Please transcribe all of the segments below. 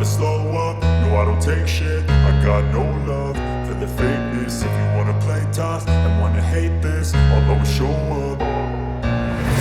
slow up, no I don't take shit. I got no love for the fakeness. If you wanna play tough and wanna hate this, I'll always show up.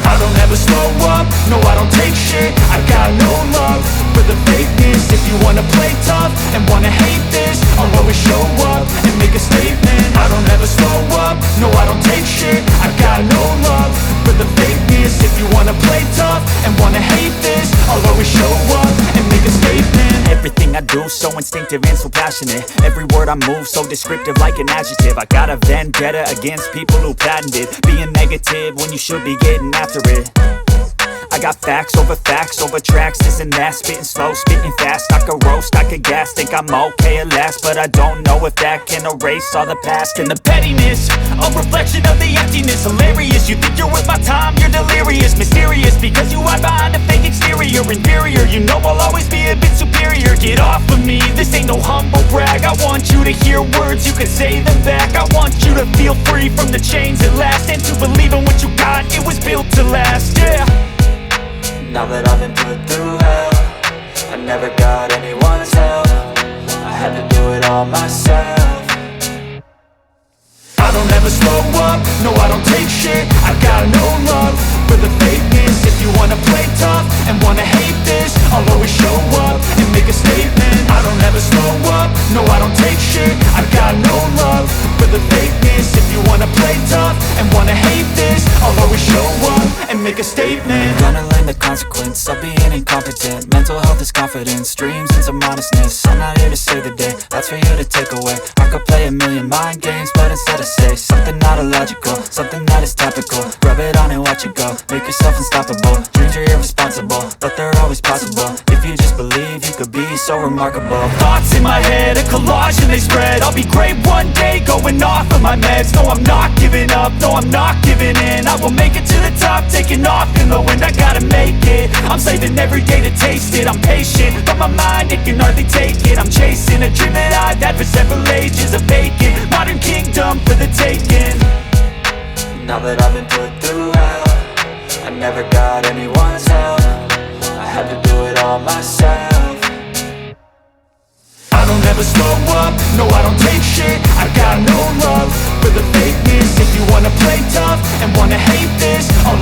I don't ever slow up, no I don't take shit. I got no love for the fakeness. If you wanna play tough and wanna hate this, I'll always show up and make a statement. I don't ever slow up, no I don't take shit. I got no love for the fakeness. If you wanna play tough and wanna hate this, I'll always show up and make a statement. Everything I do so instinctive and so passionate. Every word I move so descriptive like an adjective. I got a vendetta against people who patented being negative when you should be getting after it. I got facts over tracks, this and that. Spitting slow, spitting fast. I could roast, I could gas. Think I'm okay at last, but I don't know if that can erase all the past. And the pettiness, a reflection of the emptiness. Hilarious, you think you're worth my time, you're delirious. Mysterious, because you hide behind a fake exterior. Inferior, you know I'll always be a bit superior. Get off of me, this ain't no humble brag. I want you to hear words, you can say them back. I want you to feel free from the chains at last, and to believe in what you got, it was built to last, yeah. Now that I've been put through hell, I never got anyone's help. I had to do it all myself. I don't ever slow up, no I don't take shit. I got no love for the fakeness. If you wanna play tough and wanna hate this, I'll always show up and make a statement. I don't ever slow up, no I don't take shit. I got no love for the fakeness. If you wanna play tough and wanna hate this, I'll always show up and make a statement. Gonna learn the consequence of being incompetent. Mental health is confidence, dreams and some honestness. I'm not here to save the day, that's for you to take away. I could play a million mind games, but instead I say something not illogical, something that is topical. Rub it on and watch it go, make yourself unstoppable. Dreams are irresponsible, but they're always possible. If you just believe, you could be so remarkable. Thoughts in my head, a collage and they spread. I'll be great one day, going off of my meds. No, I'm not giving up, no, I'm not giving in. I will make it to the top, taking off in the wind. I gotta make it, I'm saving every day to taste it. I'm patient, but my mind, it can hardly take it. I'm chasing a dream that I've had for several ages. A vacant, modern kingdom for the taking. Now that I've been put through hell, I never got anyone's help. I had to do it all myself. I don't ever slow up, no I don't take shit. I got no love for the fakeness. If you wanna play tough and wanna hate this, I'll